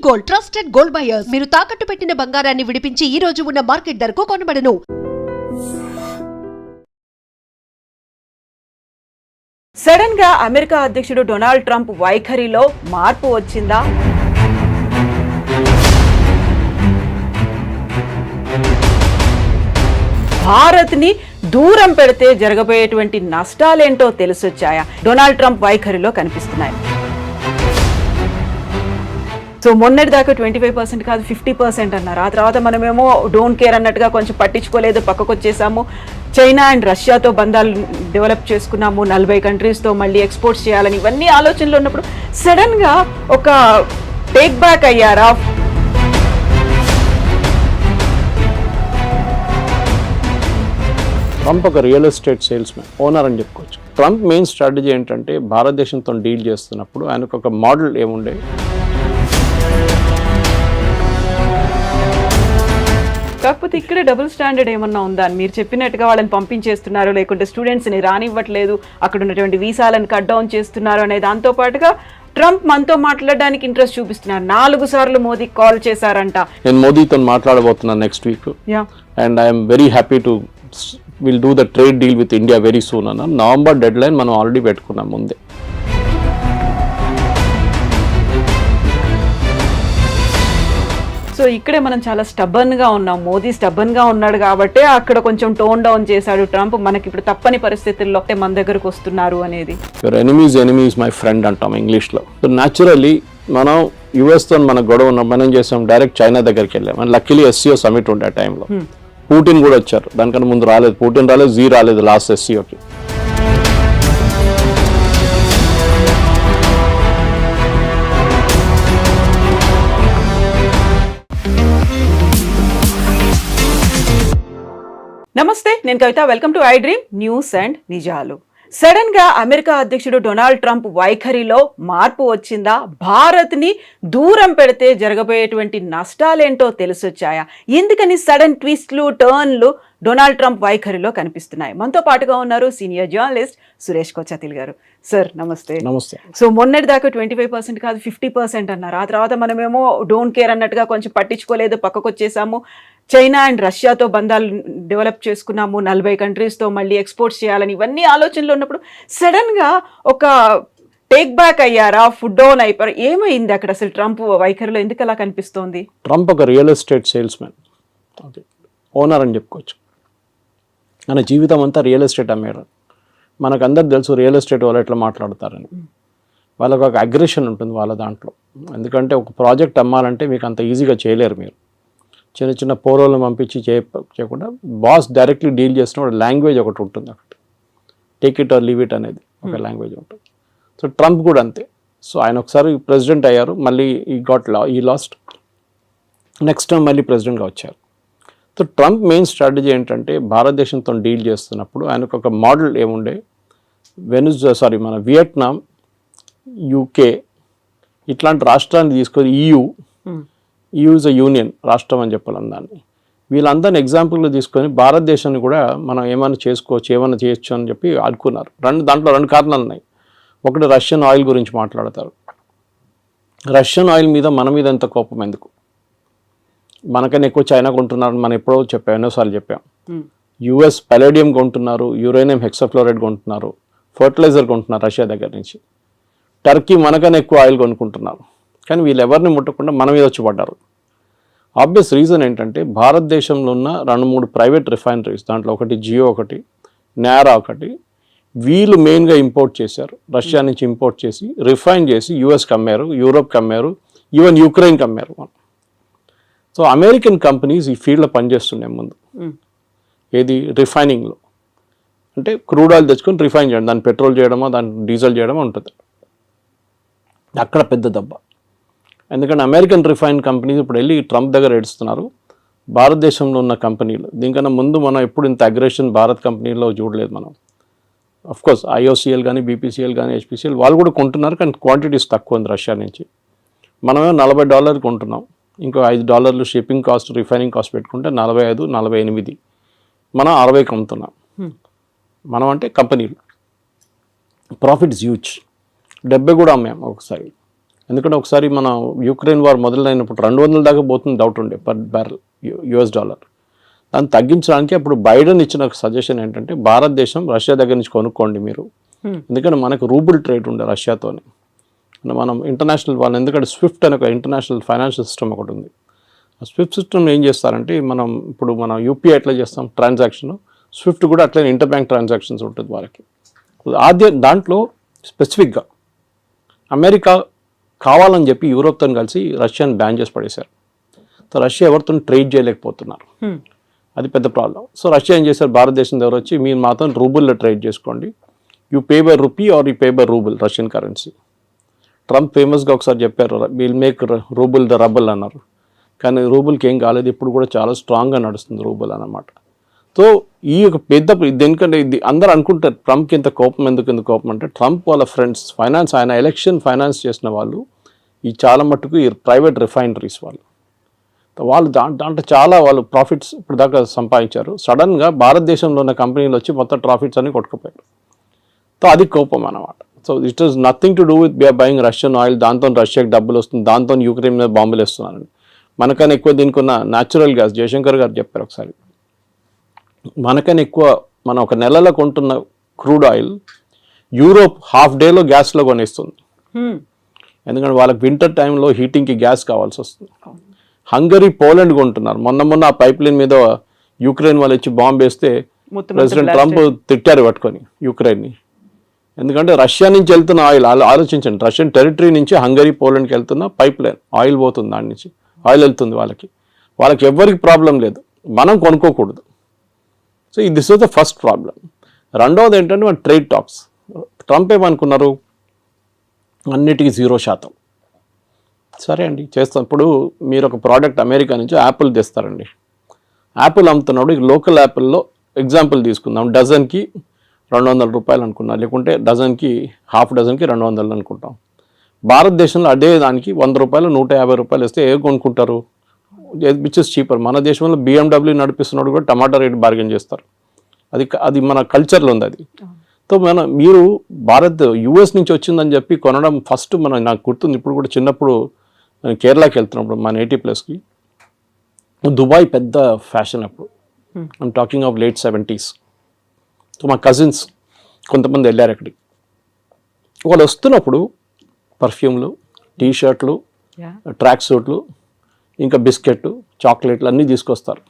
Gold, trusted gold buyers. మీరు తాకట్టు పెట్టిన బంగారాన్ని విడిపించి ఈ రోజు ఉన్న మార్కెట్ ధరకు కొనబడను. సడన్ గా అమెరికా అధ్యక్షుడు డొనాల్డ్ ట్రంప్ వైఖరిలో మార్పు వచ్చిందా? భారత్ ని దూరం పెడితే జరగబోయేటువంటి నష్టాలేంటో తెలిసొచ్చాయా? డొనాల్డ్ ట్రంప్ వైఖరిలో కనిపిస్తున్నాయి. సో మొన్నటిదాకా 25% కాదు 50% అన్నారు. ఆ తర్వాత మనమేమో డోంట్ కేర్ అన్నట్టుగా కొంచెం పట్టించుకోలేదు, పక్కకు వచ్చేసాము. చైనా అండ్ రష్యాతో బంధాలు డెవలప్ చేసుకున్నాము, 40 కంట్రీస్తో మళ్ళీ ఎక్స్పోర్ట్స్ చేయాలని ఇవన్నీ ఆలోచనలు ఉన్నప్పుడు సడన్గా ఒక టేక్ బ్యాక్ అయ్యారా? ట్రంప్ ఒక రియల్ ఎస్టేట్ సేల్స్మెన్, ఓనర్ అని చెప్పుకోవచ్చు. ట్రంప్ మెయిన్ స్ట్రాటజీ ఏంటంటే భారతదేశంతో డీల్ చేస్తున్నప్పుడు ఆయనకు ఒక మోడల్ ఏముండే, కాకపోతే ఇక్కడే డబుల్ స్టాండర్డ్ ఏమన్నా ఉందా? మీరు చెప్పినట్టుగా వాళ్ళని పంపించేస్తున్నారు, లేకుంటే స్టూడెంట్స్ని రానివ్వట్లేదు, అక్కడ ఉన్నటువంటి వీసాలను కట్ డౌన్ చేస్తున్నారు అనే దాంతో పాటుగా ట్రంప్ మనతో మాట్లాడడానికి ఇంట్రెస్ట్ చూపిస్తున్నారు. 4 సార్లు మోదీ కాల్ చేశారంట. నేను మోదీతో మాట్లాడబోతున్నాను next week, and I'm very happy to will do the trade deal with India very soon అన్న. నవంబర్ డెడ్ లైన్ మనం ఆల్రెడీ పెట్టుకున్నాం ముందే. సో ఇక్కడే మనం చాలా స్టబ్బన్గా ఉన్నాం. మోదీ స్టబ్బన్గా ఉన్నాడు కాబట్టి అక్కడ కొంచెం టోన్ డౌన్ చేశాడు ట్రంప్. మనకి ఇప్పుడు తప్పని పరిస్థితుల్లో మన దగ్గరకు వస్తున్నారు అనేది. Your enemy is my friend అంటాం ఇంగ్లీష్లో. సో న్యాచురల్లీ మనం యుఎస్తో మన గొడవ ఉన్నాం, మనం చేసాం డైరెక్ట్ చైనా దగ్గరికి వెళ్ళాం. అండ్ లక్కీలీ SCO సమిట్ ఉండే ఆ టైంలో పుటిన్ కూడా వచ్చారు. దానికన్నా ముందు రాలేదు, పుటిన్ రాలేదు, జీ రాలేదు లాస్ట్ SCOకి. నమస్తే, నేను Kavitha. Welcome to I dream news and నిజాలు. సడన్ గా అమెరికా అధ్యక్షుడు డొనాల్డ్ ట్రంప్ వైఖరిలో మార్పు వచ్చిందా? భారత్ ని దూరం పెడితే జరగబోయేటువంటి నష్టాలేంటో తెలిసొచ్చాయా? ఎందుకని సడన్ ట్విస్ట్లు, టర్న్లు డొనాల్డ్ ట్రంప్ వైఖరిలో కనిపిస్తున్నాయి? మనతో పాటుగా ఉన్నారు సీనియర్ జర్నలిస్ట్ సురేష్ కొచ్చాతిల్ గారు. సార్ నమస్తే. నమస్తే. సో మొన్నటిదాకా 25% కాదు 50% అన్నారు. ఆ తర్వాత మనమేమో డోంట్ కేర్ అన్నట్టుగా కొంచెం పట్టించుకోలేదు, పక్కకు వచ్చేసాము. చైనా అండ్ రష్యాతో బంధాలు డెవలప్ చేసుకున్నాము, 40 కంట్రీస్తో మళ్ళీ ఎక్స్పోర్ట్స్ చేయాలని ఇవన్నీ ఆలోచనలు ఉన్నప్పుడు సడన్గా ఒక టేక్ బ్యాక్ అయ్యారా? ఫుడ్ డౌన్ అయిపోయారు? ఏమైంది అక్కడ అసలు ట్రంప్ వైఖరిలో? ఎందుకు అలా కనిపిస్తోంది? ట్రంప్ ఒక రియల్ ఎస్టేట్ సేల్స్మెన్, ఓనర్ అని చెప్పుకోవచ్చు. మన జీవితం అంతా రియల్ ఎస్టేట్ అమ్మేయడం. మనకు అందరికి తెలుసు రియల్ ఎస్టేట్ వాళ్ళు ఎట్లా మాట్లాడతారని. వాళ్ళకు ఒక అగ్రెషన్ ఉంటుంది వాళ్ళ దాంట్లో. ఎందుకంటే ఒక ప్రాజెక్ట్ అమ్మాలంటే మీకు అంత ఈజీగా చేయలేరు. మీరు చిన్న చిన్న పోరోలను పంపించి చేయకుండా బాస్ డైరెక్ట్లీ డీల్ చేసినప్పుడు లాంగ్వేజ్ ఒకటి ఉంటుంది. అక్కడ take it or leave it అనేది ఒక లాంగ్వేజ్ ఉంటుంది. సో ట్రంప్ కూడా అంతే. సో ఆయన ఒకసారి ప్రెసిడెంట్ అయ్యారు, మళ్ళీ ఈ లాస్ట్ నెక్స్ట్ టైం మళ్ళీ ప్రెసిడెంట్గా వచ్చారు. సో ట్రంప్ మెయిన్ స్ట్రాటజీ ఏంటంటే భారతదేశంతో డీల్ చేస్తున్నప్పుడు ఆయనకు ఒక మోడల్ ఏముండే, మన వియట్నాం, UK ఇట్లాంటి రాష్ట్రాన్ని తీసుకొని EU ఇస్ అ యూనియన్ రాష్ట్రం అని చెప్పాలి దాన్ని. వీళ్ళందరినీ ఎగ్జాంపుల్గా తీసుకొని భారతదేశాన్ని కూడా మనం ఏమైనా చేసుకోవచ్చు, ఏమైనా చేయొచ్చు అని చెప్పి అనుకున్నారు. దాంట్లో 2 కారణాలు ఉన్నాయి. ఒకటి రష్యన్ ఆయిల్ గురించి మాట్లాడతారు. రష్యన్ ఆయిల్ మీద మన మీద ఎంత కోపం ఎందుకు? మనకన్నా ఎక్కువ చైనా కొంటున్నారు. మనం ఎన్నోసార్లు చెప్పాం. US పలేడియం కొంటున్నారు, యురేనియం హెక్సాఫ్లోరైడ్ కొంటున్నారు, ఫర్టిలైజర్ కొంటున్నారు రష్యా దగ్గర నుంచి. టర్కీ మనకన్నా ఎక్కువ ఆయిల్ కొనుక్కుంటున్నారు. కానీ వీళ్ళు ఎవరిని ముట్టకుండా మన మీద వచ్చి పడ్డారు. ఆబ్వియస్ రీజన్ ఏంటంటే భారతదేశంలో ఉన్న 2-3 ప్రైవేట్ రిఫైనరీస్, దాంట్లో ఒకటి జియో, ఒకటి నారా, ఒకటి వీళ్ళు మెయిన్గా ఇంపోర్ట్ చేశారు. రష్యా నుంచి ఇంపోర్ట్ చేసి రిఫైన్ చేసి USకి అమ్మారు, యూరోప్కి అమ్మారు, ఈవెన్ యుక్రెయిన్కి అమ్మారు. సో అమెరికన్ కంపెనీస్ ఈ ఫీల్డ్లో పనిచేస్తున్నాయి ముందు. ఏది రిఫైనింగ్లో అంటే క్రూడ్ ఆయిల్ తెచ్చుకొని రిఫైన్ చేయడం, దాన్ని పెట్రోల్ చేయడమో దాన్ని డీజిల్ చేయడమో ఉంటుంది. అక్కడ పెద్ద దెబ్బ. ఎందుకంటే అమెరికన్ రిఫైన్ కంపెనీస్ ఇప్పుడు వెళ్ళి ట్రంప్ దగ్గర ఏడుస్తున్నారు. భారతదేశంలో ఉన్న కంపెనీలు దీనికన్నా ముందు మనం ఎప్పుడు ఇంత అగ్రెషన్ భారత్ కంపెనీలో చూడలేదు మనం. అఫ్కోర్స్ IOCL కానీ, BPCL కానీ, HPCL వాళ్ళు కూడా కొంటున్నారు, కానీ క్వాంటిటీస్ తక్కువ ఉంది రష్యా నుంచి. మనమే $40 కొంటున్నాం, ఇంకో $5 షిప్పింగ్ కాస్ట్, రిఫైనింగ్ కాస్ట్ పెట్టుకుంటే 45, 48 మనం 60కి అమ్ముతున్నాం. మనం అంటే కంపెనీలు ప్రాఫిట్స్ హ్యూజ్. 70 కూడా అమ్మాం ఒకసారి. ఎందుకంటే ఒకసారి మన యుక్రెయిన్ వార్ మొదలైనప్పుడు 200 దాకా పోతుంది డౌట్ ఉండే పర్ బ్యారెల్ US డాలర్. దాన్ని తగ్గించడానికి అప్పుడు బైడెన్ ఇచ్చిన సజెషన్ ఏంటంటే భారతదేశం రష్యా దగ్గర నుంచి కొనుక్కోండి మీరు, ఎందుకంటే మనకు రూబుల్ ట్రేడ్ ఉండే రష్యాతోని. మనం ఇంటర్నేషనల్ వాళ్ళు, ఎందుకంటే స్విఫ్ట్ అనే ఒక ఇంటర్నేషనల్ ఫైనాన్షియల్ సిస్టమ్ ఒకటి ఉంది. ఆ స్విఫ్ట్ సిస్టమ్ ఏం చేస్తారంటే మనం యూపీఐ ఎట్లా చేస్తాం ట్రాన్సాక్షన్, స్విఫ్ట్ కూడా అట్లనే ఇంటర్ బ్యాంక్ ట్రాన్సాక్షన్స్ ఉంటుంది వాళ్ళకి. దాంట్లో స్పెసిఫిక్గా అమెరికా కావాలని చెప్పి యూరోప్తో కలిసి రష్యాని బ్యాన్ చేసి పడేశారు. సో రష్యా ఎవరితో ట్రేడ్ చేయలేకపోతున్నారు, అది పెద్ద ప్రాబ్లం. సో రష్యా ఏం చేశారు, భారతదేశం దగ్గర వచ్చి మీరు మాత్రం రూబుల్లో ట్రేడ్ చేసుకోండి, you pay by rupee are you pay by rouble Russian currency. Trump ఫేమస్గా ఒకసారి చెప్పారు will make rouble the rubble అన్నారు, కానీ రూబుల్కి ఏం కాలేదు, ఇప్పుడు కూడా చాలా స్ట్రాంగ్గా నడుస్తుంది రూబుల్ అన్నమాట. సో ఈ యొక్క పెద్ద దేనికంటే ఇది అందరూ అనుకుంటారు ట్రంప్కి ఇంత కోపం ఎందుకు కోపం అంటే, ట్రంప్ వాళ్ళ ఫ్రెండ్స్ ఫైనాన్స్, ఆయన ఎలక్షన్ ఫైనాన్స్ చేసిన వాళ్ళు ఈ చాలా మట్టుకు ఈ ప్రైవేట్ రిఫైనరీస్ వాళ్ళు దాంట్లో చాలా వాళ్ళు ప్రాఫిట్స్ ఇప్పుడు దాకా సంపాదించారు. సడన్గా భారతదేశంలో ఉన్న కంపెనీలు వచ్చి మొత్తం ప్రాఫిట్స్ అన్ని కొట్టుకుపోయారు. సో అది కోపం అన్నమాట. So it is nothing to do with buying Russian oil, దాంతో రష్యాకి డబ్బులు వస్తుంది, దాంతో యుక్రెయిన్ మీద బాంబులు వేస్తున్నారని. మనకన్నా ఎక్కువ దీనికి ఉన్న న్యాచురల్ గ్యాస్, జయశంకర్ గారు చెప్పారు ఒకసారి, మనకన్నా ఎక్కువ మనం ఒక నెలలో కొంటున్న క్రూడ్ ఆయిల్ యూరోప్ హాఫ్ డేలో గ్యాస్లో కొనేస్తుంది. ఎందుకంటే వాళ్ళకి వింటర్ టైంలో హీటింగ్కి గ్యాస్ కావాల్సి వస్తుంది. హంగరీ, పోలాండ్ కొంటున్నారు. మొన్న ఆ పైప్ లైన్ మీద యుక్రెయిన్ వాళ్ళు వచ్చి బాంబు వేస్తే ప్రెసిడెంట్ ట్రంప్ తిట్టారు పట్టుకొని యుక్రెయిన్ని. ఎందుకంటే రష్యా నుంచి వెళ్తున్న ఆయిల్ ఆలోచించండి, రష్యన్ టెరిటరీ నుంచి హంగరీ, పోలాండ్కి వెళ్తున్న పైప్ లైన్ ఆయిల్ పోతుంది, దాని నుంచి ఆయిల్ వెళ్తుంది వాళ్ళకి ఎవ్వరికి ప్రాబ్లం లేదు, మనం కొనుక్కోకూడదు. So this was the first problem. రెండవది ఏంటంటే మన ట్రేడ్ టాక్స్. ట్రంప్ ఏమనుకున్నారు, అన్నిటికీ 0%. సరే అండి చేస్తాం. ఇప్పుడు మీరు ఒక ప్రోడక్ట్ అమెరికా నుంచి యాపిల్ తెస్తారండి, యాపిల్ అమ్ముతున్నప్పుడు లోకల్ యాపిల్లో ఎగ్జాంపుల్ తీసుకుందాం, డజన్కి 200 రూపాయలు అనుకున్నాం, లేకుంటే డజన్కి హాఫ్ డజన్కి 200 అనుకుంటాం. భారతదేశంలో అదే దానికి 100 రూపాయలు 150 రూపాయలు ఇస్తే ఏ కొనుక్కుంటారు, విచ్ ఇస్ చీపర్. మన దేశంలో BMW నడిపిస్తున్నాడు కూడా టమాటా రేట్ బార్గెన్ చేస్తారు, అది మన కల్చర్లో ఉంది అది. సో మీరు US నుంచి వచ్చిందని చెప్పి కొనడం ఫస్ట్ నాకు గుర్తుంది, ఇప్పుడు కూడా చిన్నప్పుడు నేను కేరళకి వెళ్తున్నప్పుడు మా నేటివ్ ప్లేస్కి దుబాయ్ పెద్ద ఫ్యాషన్ అప్పుడు, I'm talking of late 70s. So మా కజిన్స్ కొంతమంది వెళ్ళారు అక్కడికి. వాళ్ళు వస్తున్నప్పుడు పర్ఫ్యూమ్లు, టీషర్ట్లు, ట్రాక్ సూట్లు, ఇంకా బిస్కెట్, చాక్లెట్లు అన్నీ తీసుకొస్తారు.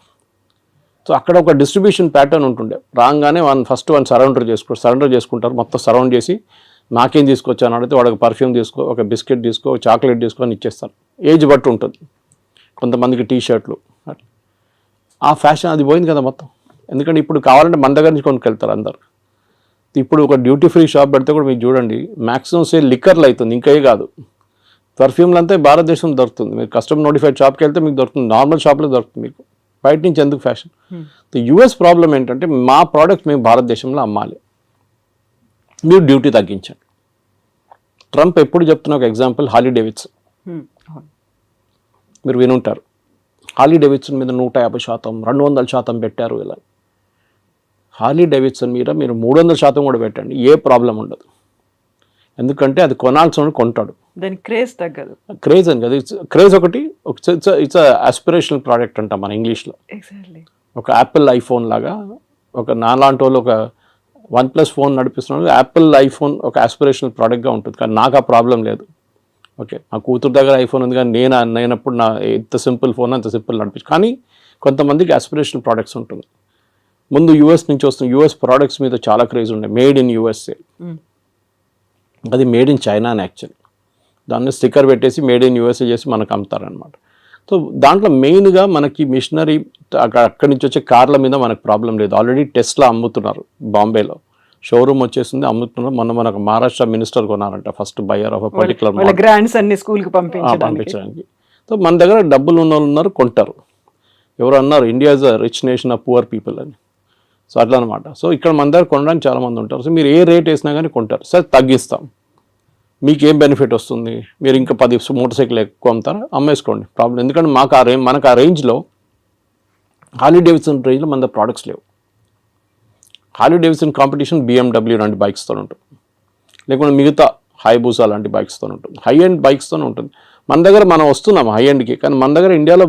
సో అక్కడ ఒక డిస్ట్రిబ్యూషన్ ప్యాటర్న్ ఉంటుండే, రాగానే ఫస్ట్ సరౌండర్ చేసుకుంటారు, మొత్తం సరౌండ్ చేసి నాకేం తీసుకొచ్చాను అడిగితే వాడికి పర్ఫ్యూమ్ తీసుకో, ఒక బిస్కెట్ తీసుకో, చాక్లెట్ తీసుకో అని ఇచ్చేస్తారు. ఏజ్ బట్టి ఉంటుంది, కొంతమందికి టీషర్ట్లు. ఆ ఫ్యాషన్ అది పోయింది కదా మొత్తం. ఎందుకంటే ఇప్పుడు కావాలంటే మన దగ్గర నుంచి కొనుక్కెళ్తారు అందరు. ఇప్పుడు ఒక డ్యూటీ ఫ్రీ షాప్ పెడితే కూడా మీకు చూడండి మ్యాక్సిమం సేల్ లిక్కర్లు అవుతుంది, ఇంకే కాదు. పర్ఫ్యూమ్లు అంతా భారతదేశంలో దొరుకుతుంది, మీరు కస్టమర్ నోటిఫైడ్ షాప్కి వెళ్తే మీకు దొరుకుతుంది, నార్మల్ షాప్లో దొరుకుతుంది, మీకు బయట నుంచి ఎందుకు ఫ్యాషన్. US ప్రాబ్లం ఏంటంటే మా ప్రోడక్ట్ మేము భారతదేశంలో అమ్మాలి, మీరు డ్యూటీ తగ్గించండి. ట్రంప్ ఎప్పుడు చెప్తున్న ఒక ఎగ్జాంపుల్ హార్లీ డేవిడ్సన్, మీరు వినుంటారు. హార్లీ డేవిడ్సన్ మీద 150%, 200% పెట్టారు. ఇలా హార్లీ డేవిడ్సన్ మీద మీరు 300% కూడా పెట్టండి, ఏ ప్రాబ్లం ఉండదు. ఎందుకంటే అది కొనాల్సిన కొంటాడు, దాని క్రేజ్ తగ్గదు. క్రేజ్ అని కదా, క్రేజ్ ఒకటి, ఇట్స్ ఆస్పిరేషనల్ ప్రోడక్ట్ అంటాం మన ఇంగ్లీష్లో. ఒక యాపిల్ ఐఫోన్ లాగా, ఒక నాలాంటి వాళ్ళు ఒక OnePlus ఫోన్ నడిపిస్తున్నాడు, యాపిల్ ఐఫోన్ ఒక ఆస్పిరేషనల్ ప్రోడక్ట్గా ఉంటుంది. కానీ నాకు ఆ ప్రాబ్లం లేదు. ఓకే, మా కూతురు దగ్గర ఐఫోన్ ఉంది, కానీ నేనప్పుడు ఎంత సింపుల్ ఫోన్ అంత సింపుల్ నడిపించు. కానీ కొంతమందికి ఆస్పిరేషనల్ ప్రోడక్ట్స్ ఉంటుంది. ముందు US నుంచి వస్తున్న US ప్రోడక్ట్స్ మీద చాలా క్రేజ్ ఉండే, మేడ్ ఇన్ USA. అది మేడ్ ఇన్ చైనా అని యాక్చువల్లీ, దాన్ని స్టిక్కర్ పెట్టేసి మేడ్ ఇన్ USA చేసి మనకు అమ్ముతారనమాట. సో దాంట్లో మెయిన్గా మనకి మిషనరీ అక్కడి నుంచి వచ్చే కార్ల మీద మనకు ప్రాబ్లం లేదు. ఆల్రెడీ టెస్లా అమ్ముతున్నారు, బాంబేలో షోరూమ్ వచ్చేసింది, అమ్ముతున్నారు. మనకు మహారాష్ట్ర మినిస్టర్ కొన్నారంట first buyer of particular brands అన్ని స్కూల్కి పంపించడానికి. సో మన దగ్గర డబ్బులు ఉన్న వాళ్ళు ఉన్నారు, కొంటారు. ఎవరు అన్నారు India is a rich nation of poor people అని. సో అట్లా అనమాట. సో ఇక్కడ మన దగ్గర కొనడానికి చాలామంది ఉంటారు. సో మీరు ఏ రేట్ వేసినా కానీ కొంటారు. సార్ తగ్గిస్తాం, మీకు ఏం బెనిఫిట్ వస్తుంది, మీరు ఇంకా 10 మోటార్ సైకిల్ ఎక్కువ అమ్ముతారా, అమ్మేసుకోండి, ప్రాబ్లం. ఎందుకంటే మనకు ఆ రేంజ్లో హార్లీ డేవిడ్సన్ రేంజ్లో మన దగ్గర ప్రోడక్ట్స్ లేవు. హార్లీ డేవిడ్సన్ కాంపిటీషన్ BMW లాంటి బైక్స్తో ఉంటుంది, లేకుంటే మిగతా హైబూసా లాంటి బైక్స్తో ఉంటుంది, హై ఎండ్ బైక్స్తోనే ఉంటుంది. మన దగ్గర మనం వస్తున్నాం హై ఎండ్కి, కానీ మన దగ్గర ఇండియాలో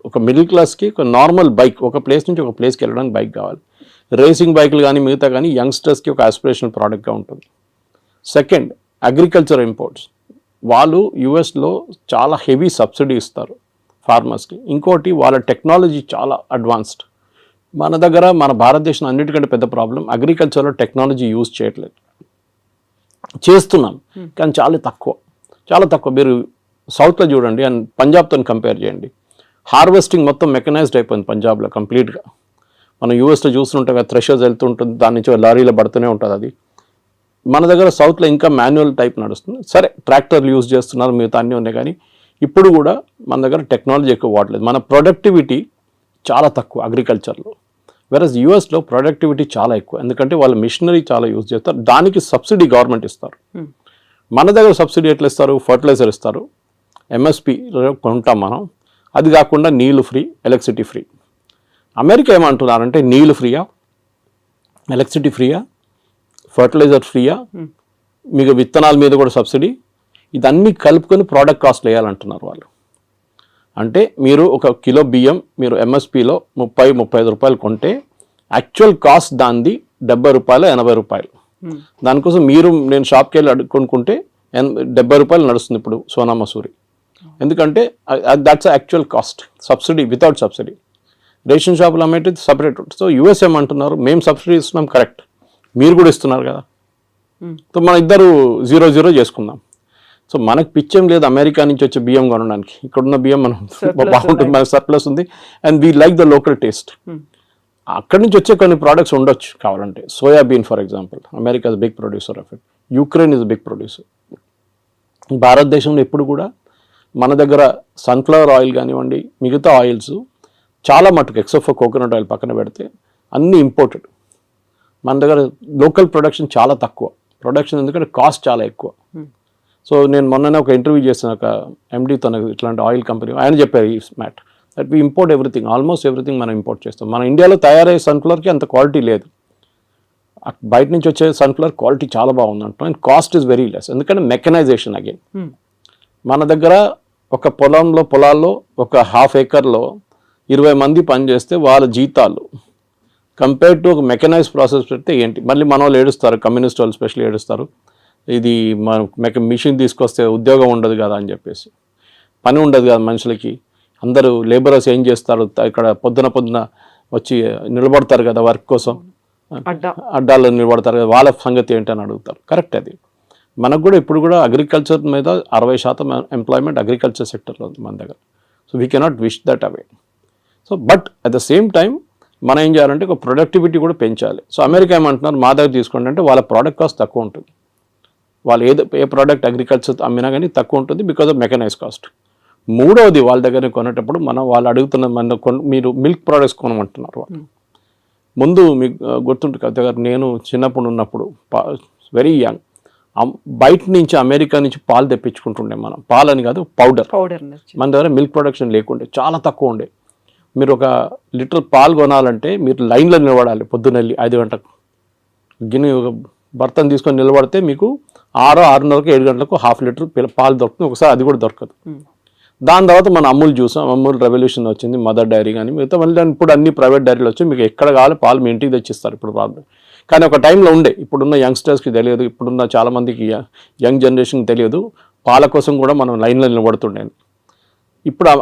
ఒక మిడిల్ క్లాస్కి ఒక నార్మల్ బైక్ ఒక ప్లేస్ నుంచి ఒక ప్లేస్కి వెళ్ళడానికి బైక్ కావాలి. రేసింగ్ బైకులు కానీ మిగతా కానీ యంగ్స్టర్స్కి ఒక ఆస్పిరేషనల్ ప్రోడక్ట్గా ఉంటుంది. Second, agriculture imports. వాళ్ళు యుఎస్లో చాలా హెవీ సబ్సిడీ ఇస్తారు ఫార్మర్స్కి. ఇంకోటి వాళ్ళ టెక్నాలజీ చాలా అడ్వాన్స్డ్. మన దగ్గర మన భారతదేశం అన్నిటికంటే పెద్ద ప్రాబ్లం అగ్రికల్చర్లో టెక్నాలజీ యూజ్ చేయట్లేదు. చేస్తున్నాం కానీ చాలా తక్కువ. మీరు సౌత్లో చూడండి అండ్ పంజాబ్తో కంపేర్ చేయండి. హార్వెస్టింగ్ మొత్తం మెకనైజ్డ్ అయిపోయింది పంజాబ్లో కంప్లీట్గా. మనం యూఎస్లో చూస్తుంటే థ్రెషర్స్ వెళ్తుంటుంది, దాని నుంచి లారీలో పడుతూనే ఉంటుంది. అది మన దగ్గర సౌత్లో ఇంకా మాన్యువల్ టైప్ నడుస్తుంది. సరే ట్రాక్టర్లు యూజ్ చేస్తున్నారు, మిగతా అన్నీ ఉన్నాయి, కానీ ఇప్పుడు కూడా మన దగ్గర టెక్నాలజీ ఎక్కువ వాడలేదు. మన ప్రొడక్టివిటీ చాలా తక్కువ అగ్రికల్చర్లో. వెరస్ యూఎస్లో ప్రొడక్టివిటీ చాలా ఎక్కువ, ఎందుకంటే వాళ్ళు మిషనరీ చాలా యూజ్ చేస్తారు, దానికి సబ్సిడీ గవర్నమెంట్ ఇస్తారు. మన దగ్గర సబ్సిడీ ఎట్లా ఇస్తారు? ఫర్టిలైజర్ ఇస్తారు, ఎంఎస్పి కొంటాం మనం, అది కాకుండా నీళ్ళు ఫ్రీ, ఎలక్ట్రిసిటీ ఫ్రీ. అమెరికా ఏమంటున్నారంటే నీళ్ళు ఫ్రీయా, ఎలక్ట్రిసిటీ ఫ్రీయా, ఫర్టిలైజర్ ఫ్రీయా, మీకు విత్తనాల మీద కూడా సబ్సిడీ, ఇదన్నీ కలుపుకొని ప్రోడక్ట్ కాస్ట్ వేయాలంటున్నారు వాళ్ళు. అంటే మీరు ఒక కిలో బియ్యం మీరు ఎంఎస్పిలో 30-35 రూపాయలు కొంటే యాక్చువల్ కాస్ట్ దానిది 70 రూపాయలు 80 రూపాయలు. దానికోసం నేను షాప్కి వెళ్ళి కొనుక్కుంటే 70 రూపాయలు నడుస్తుంది ఇప్పుడు సోనా మసూరి, ఎందుకంటే that's actual cost. Subsidy without subsidy. Ration షాపులు అమ్మేది సపరేట్. సో యూఎస్ ఏమంటున్నారు, మేము సబ్సిడీ ఇస్తున్నాం, కరెక్ట్, మీరు కూడా ఇస్తున్నారు కదా, సో మన ఇద్దరు 0-0 చేసుకుందాం. సో మనకు పిచ్చేం లేదు అమెరికా నుంచి వచ్చే బియ్యం కొనడానికి. ఇక్కడున్న బియ్యం మనం బాగుంటుంది, మన సర్ప్లస్ ఉంది, and we like the local taste. అక్కడి నుంచి వచ్చే కొన్ని ప్రోడక్ట్స్ ఉండొచ్చు కావాలంటే. Soybean for example, America is big producer of it, Ukraine is big producer. భారతదేశంలో ఎప్పుడు కూడా మన దగ్గర సన్ఫ్లవర్ ఆయిల్ కానివ్వండి, మిగతా ఆయిల్స్ చాలా మటుకు ఎక్సెప్ట్ ఫర్ కోకోనట్ ఆయిల్ పక్కన పెడితే అన్నీ ఇంపోర్టెడ్. మన దగ్గర లోకల్ ప్రొడక్షన్ చాలా తక్కువ. ప్రొడక్షన్ ఎందుకంటే కాస్ట్ చాలా ఎక్కువ. సో నేను మొన్ననే ఒక ఇంటర్వ్యూ చేసిన ఒక ఎండీతో, ఇట్లాంటి ఆయిల్ కంపెనీ, ఆయన చెప్పారు ఈ మ్యాట్ that we import everything, almost everything మనం ఇంపోర్ట్ చేస్తాం. మన ఇండియాలో తయారయ్యే సన్ఫ్లవర్కి అంత క్వాలిటీ లేదు, బయట నుంచి వచ్చే సన్ఫ్లవర్ క్వాలిటీ చాలా బాగుంది అంటాం, and cost is very less, ఎందుకంటే మెకనైజేషన్ అగైన్. మన దగ్గర ఒక పొలాల్లో ఒక ½ ఏకర్లో 20 మంది పనిచేస్తే వాళ్ళ జీతాలు కంపేర్ టు ఒక మెకనైజ్ ప్రాసెస్ పెడితే ఏంటి? మళ్ళీ మన వాళ్ళు ఏడుస్తారు, కమ్యూనిస్ట్ వాళ్ళు స్పెషల్లీ ఏడుస్తారు, ఇది మన మిషన్ తీసుకొస్తే ఉద్యోగం ఉండదు కదా అని చెప్పేసి. పని ఉండదు కదా మనుషులకి, అందరూ లేబరర్స్ ఏం చేస్తారు, ఇక్కడ పొద్దున వచ్చి నిలబడతారు కదా వర్క్ కోసం, అడ్డాల్లో నిలబడతారు కదా, వాళ్ళ సంగతి ఏంటని అడుగుతారు. కరెక్ట్, అది మనకు కూడా ఇప్పుడు కూడా అగ్రికల్చర్ మీద 60% ఎంప్లాయ్మెంట్ అగ్రికల్చర్ సెక్టర్లో ఉంది మన దగ్గర. So we cannot wish that away. So but at the same time మనం ఏం చేయాలంటే ఒక ప్రొడక్టివిటీ కూడా పెంచాలి. సో అమెరికా ఏమంటున్నారు, మా దగ్గర తీసుకోండి అంటే వాళ్ళ ప్రోడక్ట్ కాస్ట్ తక్కువ ఉంటుంది. వాళ్ళు ఏ ప్రోడక్ట్ అగ్రికల్చర్ అమ్మినా కానీ తక్కువ ఉంటుంది బికాజ్ ఆఫ్ మెకనైజ్ కాస్ట్. మూడవది, వాళ్ళ దగ్గర కొనేటప్పుడు వాళ్ళు అడుగుతున్న మీరు మిల్క్ ప్రోడక్ట్స్ కొనమంటున్నారు వాళ్ళు. ముందు మీకు గుర్తుంటుంది కవిత గారు, నేను చిన్నప్పుడు ఉన్నప్పుడు వెరీ యంగ్, బయట నుంచి అమెరికా నుంచి పాలు తెప్పించుకుంటుండే మనం. పాలని కాదు, పౌడర్. మన దగ్గర మిల్క్ ప్రొడక్షన్ లేకుండే, చాలా తక్కువ ఉండే. మీరు ఒక లీటర్ పాలు కొనాలంటే మీరు లైన్లో నిలబడాలి, పొద్దున్నెళ్ళి 5 గంటలకు గిన్నె ఒక బర్తన్ తీసుకొని నిలబడితే మీకు 6:30కు 7 గంటలకు ½ లీటర్ పాలు దొరుకుతుంది. ఒకసారి అది కూడా దొరకదు. దాని తర్వాత మనం అమూల్ చూసాం, అమూల్ రెవల్యూషన్ వచ్చింది, మదర్ డైరీ కానీ మిగతా. మళ్ళీ ఇప్పుడు అన్ని ప్రైవేట్ డైరీలు వచ్చి మీకు ఎక్కడ కావాలి పాలు మీ ఇంటికి తెచ్చిస్తారు ఇప్పుడు ప్రాబ్లం. కానీ ఒక టైంలో ఉండే, ఇప్పుడున్న యంగ్స్టర్స్కి తెలియదు, ఇప్పుడున్న చాలామందికి యంగ్ జనరేషన్కి తెలియదు, పాల కోసం కూడా మనం లైన్లో నిలబడుతుండే.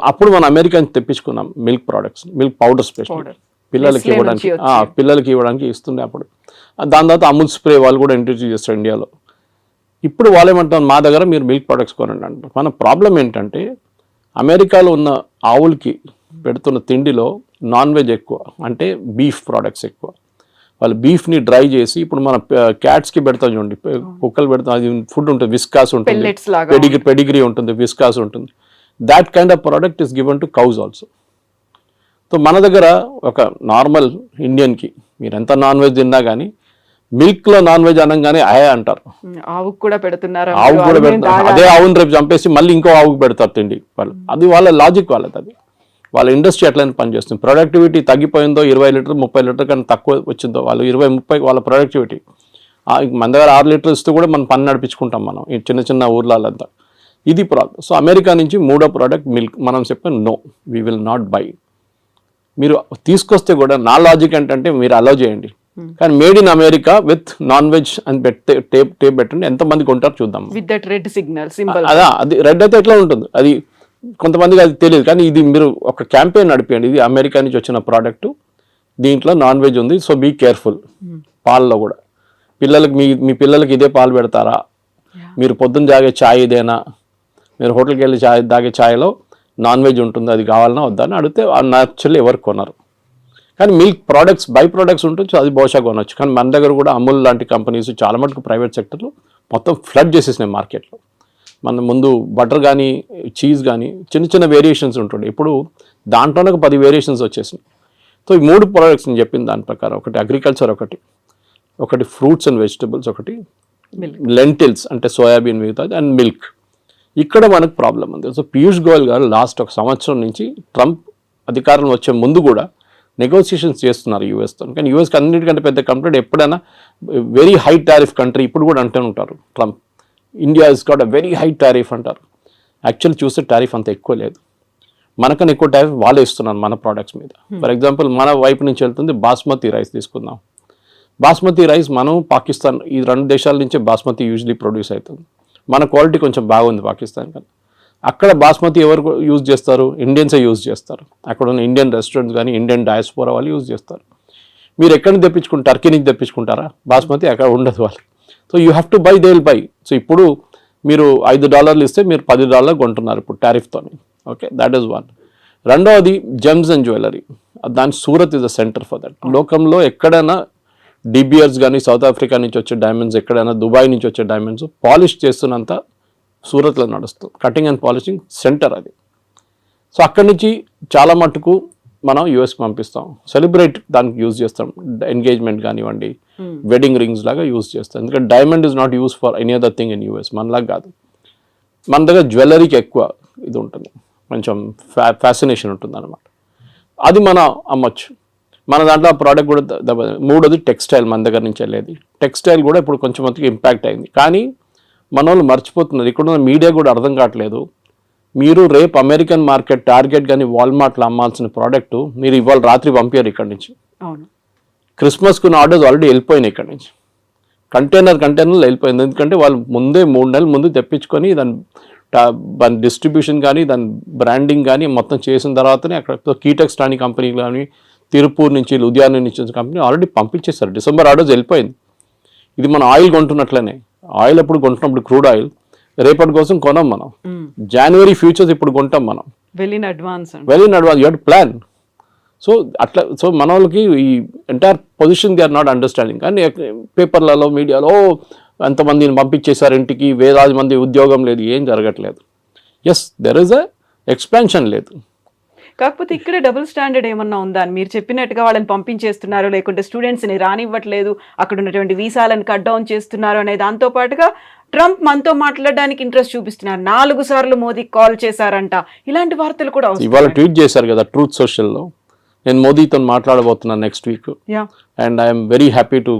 అప్పుడు మనం అమెరికా నుంచి తెప్పించుకున్నాం milk products, milk powder special పిల్లలకి ఇవ్వడానికి ఇస్తుండే అప్పుడు. దాని తర్వాత అమూల్ స్ప్రే వాళ్ళు కూడా ఇంట్రడ్యూస్ చేస్తారు ఇండియాలో. ఇప్పుడు వాళ్ళు ఏమంటారు, మా దగ్గర మీరు మిల్క్ ప్రోడక్ట్స్ కొనండి అంటారు. మన ప్రాబ్లం ఏంటంటే అమెరికాలో ఉన్న ఆవులకి పెడుతున్న తిండిలో నాన్ వెజ్ ఎక్కువ, అంటే బీఫ్ ప్రోడక్ట్స్ ఎక్కువ. వాళ్ళు బీఫ్ని డ్రై చేసి, ఇప్పుడు మన క్యాట్స్కి పెడతాం చూడండి, కుక్కలు పెడతాం, అది ఫుడ్ ఉంటుంది, విస్కాస్ ఉంటుంది, పెడిగ్రీ ఉంటుంది, విస్కాస్ ఉంటుంది. That kind of product is given to cows also. So మన దగ్గర ఒక నార్మల్ ఇండియన్కి మీరు ఎంత నాన్ వెజ్ తిన్నా కానీ మిల్క్లో నాన్ వెజ్ అనగానే అంటారు. ఆవుకు కూడా పెడుతున్నారు, అదే ఆవుని రేపు చంపేసి మళ్ళీ ఇంకో ఆవుకు పెడతారు తిండి వాళ్ళు. అది వాళ్ళ లాజిక్ వాళ్ళది, అది వాళ్ళ ఇండస్ట్రీ ఎట్లయినా పనిచేస్తుంది. ప్రొడక్టివిటీ తగ్గిపోయిందో 20 లీటర్ 30 లీటర్ కన్నా తక్కువ వచ్చిందో, వాళ్ళు 20-30 వాళ్ళ ప్రొడక్టివిటీ. మన దగ్గర 6 లీటర్లు ఇస్తే కూడా మనం పని నడిపించుకుంటాం మనం ఈ చిన్న చిన్న ఊర్లంతా. ఇది ప్రాబ్లం. సో అమెరికా నుంచి మూడో ప్రోడక్ట్ మిల్క్. మనం చెప్పాం no, we will not buy. మీరు తీసుకొస్తే కూడా నా లాజిక్ ఏంటంటే మీరు అలౌ చేయండి, కానీ made in America with non veg అని టేప్ పెట్టండి. ఎంతమంది కొంటారు చూద్దాం. With that red signal symbol. అదా, అది రెడ్ అయితే ఎట్లా ఉంటుంది, అది కొంతమందికి అది తెలియదు. కానీ ఇది మీరు ఒక క్యాంపెయిన్ నడిపేయండి, ఇది అమెరికా నుంచి వచ్చిన ప్రోడక్ట్, దీంట్లో నాన్ వెజ్ ఉంది, సో బీ కేర్ఫుల్. పాలలో కూడా పిల్లలకి మీ పిల్లలకి ఇదే పాలు పెడతారా, మీరు పొద్దున్న తాగే ఛాయ్ ఇదేనా, మీరు హోటల్కి వెళ్ళి తాగే ఛాయ్లో నాన్ వెజ్ ఉంటుంది, అది కావాలన్నా వద్దా అని అడిగితే యాక్చువల్లీ ఎవరు కొనరు. కానీ మిల్క్ ప్రోడక్ట్స్ బై ప్రోడక్ట్స్ ఉంటుంది, అది బహుశా కొనవచ్చు. కానీ మన దగ్గర కూడా అమూల్ లాంటి కంపెనీస్ చాలా మటుకు ప్రైవేట్ సెక్టర్లో మొత్తం ఫ్లడ్ చేసేసినాయి మార్కెట్లో. మన ముందు బటర్ కానీ చీజ్ కానీ చిన్న చిన్న వేరియేషన్స్ ఉంటుండే, ఇప్పుడు దాంట్లోనే ఒక 10 వేరియేషన్స్ వచ్చేసినాయి. సో ఈ 3 ప్రోడక్ట్స్ నేను చెప్పిన దాని ప్రకారం, ఒకటి అగ్రికల్చర్, ఒకటి ఫ్రూట్స్ అండ్ వెజిటబుల్స్, ఒకటి లెంటిల్స్ అంటే సోయాబీన్ మిగతాది, అండ్ మిల్క్. ఇక్కడ మనకు ప్రాబ్లం ఉంది. సో పీయూష్ గోయల్ గారు లాస్ట్ 1 సంవత్సరం నుంచి ట్రంప్ అధికారంలో వచ్చే ముందు కూడా నెగోసియేషన్స్ చేస్తున్నారు యూఎస్తో. కానీ యూఎస్కి అన్నిటికంటే పెద్ద కంట్రీ, ఎప్పుడైనా వెరీ హై టారిఫ్ కంట్రీ, ఇప్పుడు కూడా అంటూ ఉంటారు Trump, India is got a very high tariff అంటారు. యాక్చువల్ చూస్తే టారిఫ్ అంత ఎక్కువ లేదు, మనకన్నా ఎక్కువ టారిఫ్ వాళ్ళే ఇస్తున్నారు మన ప్రోడక్ట్స్ మీద. ఫర్ ఎగ్జాంపుల్ మన వైపు నుంచి వెళ్తుంది బాస్మతి రైస్ తీసుకుందాం. బాస్మతి రైస్ మనం పాకిస్తాన్, ఈ 2 దేశాల నుంచే బాస్మతి యూజువలీ ప్రొడ్యూస్ అవుతుంది. మన క్వాలిటీ కొంచెం బాగుంది పాకిస్తాన్ కన్నా. అక్కడ బాస్మతి ఎవరు యూజ్ చేస్తారు, ఇండియన్సే యూజ్ చేస్తారు. అక్కడ ఉన్న ఇండియన్ రెస్టారెంట్స్ కానీ ఇండియన్ డయాస్పోరా వాళ్ళు యూజ్ చేస్తారు. మీరు ఎక్కడి నుంచి తెప్పించుకుంటారు, టర్కీ నుంచి తెప్పించుకుంటారా బాస్మతి, అక్కడ ఉండదు వాళ్ళు. So you have to buy, they will buy. So ఇప్పుడు మీరు $5 ఇస్తే మీరు $10 కొంటున్నారు ఇప్పుడు టారిఫ్తో. Okay, that is one. రెండవది జెమ్స్ అండ్ జ్యువెలరీ. దాని Surat is the centre for that. లోకంలో ఎక్కడైనా డిబియర్స్ కానీ సౌత్ ఆఫ్రికా నుంచి వచ్చే డైమండ్స్, ఎక్కడైనా దుబాయ్ నుంచి వచ్చే డైమండ్స్ పాలిష్ చేస్తున్నంత సూరత్లో నడుస్తుంది. కటింగ్ అండ్ పాలిషింగ్ సెంటర్ అది. సో అక్కడి నుంచి చాలా మటుకు మనం యూఎస్కి పంపిస్తాం, సెలబ్రేట్ దానికి యూజ్ చేస్తాం, ఎంగేజ్మెంట్ కానివ్వండి, వెడ్డింగ్ రింగ్స్ లాగా యూజ్ చేస్తాం. ఎందుకంటే diamond is not use for any other thing in US, మనలాగా కాదు. మన దగ్గర జ్యువెలరీకి ఎక్కువ ఇది ఉంటుంది, కొంచెం ఫ్యాసినేషన్ ఉంటుంది అనమాట. అది మనం అమ్మొచ్చు. మన దాంట్లో ప్రోడక్ట్ కూడా మూడోది టెక్స్టైల్, మన దగ్గర నుంచి వెళ్ళేది టెక్స్టైల్ కూడా ఇప్పుడు కొంచెం మందికి ఇంపాక్ట్ అయింది. కానీ మన వాళ్ళు మర్చిపోతున్నారు, ఇక్కడ ఉన్న మీడియా కూడా అర్థం కావట్లేదు. మీరు రేపు అమెరికన్ మార్కెట్ టార్గెట్ కానీ వాల్మార్ట్లో అమ్మాల్సిన ప్రోడక్ట్ మీరు ఇవాళ రాత్రి పంపారు ఇక్కడి నుంచి. క్రిస్మస్కున్న ఆర్డర్స్ ఆల్రెడీ వెళ్ళిపోయినాయి ఇక్కడి నుంచి, కంటైనర్లు వెళ్ళిపోయింది. ఎందుకంటే వాళ్ళు ముందే 3 నెలల ముందు తెప్పించుకొని దాని డిస్ట్రిబ్యూషన్ కానీ దాని బ్రాండింగ్ కానీ మొత్తం చేసిన తర్వాతనే అక్కడ కీటెక్స్ లాంటి కంపెనీ కానీ తిరుపూర్ నుంచి లుధియానా నుంచి కంపెనీ ఆల్రెడీ పంపించేస్తారు. డిసెంబర్ ఆర్డర్స్ వెళ్ళిపోయింది. ఇది మనం ఆయిల్ కొంటున్నట్లనే, ఆయిల్ ఎప్పుడు కొంటున్నప్పుడు క్రూడ్ ఆయిల్ రేపటి కోసం కొనం మనం, జనవరి ఫ్యూచర్స్ ఇప్పుడు కొంటాం మనం, well in advance you have to plan. So అట్లా, సో మన వాళ్ళకి ఈ entire position they are not understanding. కానీ పేపర్లలో మీడియాలో ఎంతమందిని పంపించేశారు ఇంటికి, వేలాది మంది ఉద్యోగం లేదు, ఏం జరగట్లేదు. Yes, there is a expansion లేదు. కాకపోతే ఇక్కడే డబుల్ స్టాండర్డ్ ఏమన్నా ఉందా అని మీరు చెప్పినట్టుగా వాళ్ళని పంపించేస్తున్నారు, లేకుంటే స్టూడెంట్స్ని రానివ్వట్లేదు, అక్కడ ఉన్నటువంటి వీసాలను కట్ డౌన్ చేస్తున్నారు అనే దాంతో పాటుగా ట్రంప్ మనతో మాట్లాడడానికి ఇంట్రెస్ట్ చూపిస్తున్నారు. 4 సార్లు మోదీకి కాల్ చేశారంట, ఇలాంటి వార్తలు కూడా ఇవాళ ట్వీట్ చేశారు కదా ట్రూత్ సోషల్లో, నేను మోదీతో మాట్లాడబోతున్నాను next week, and I'm very happy to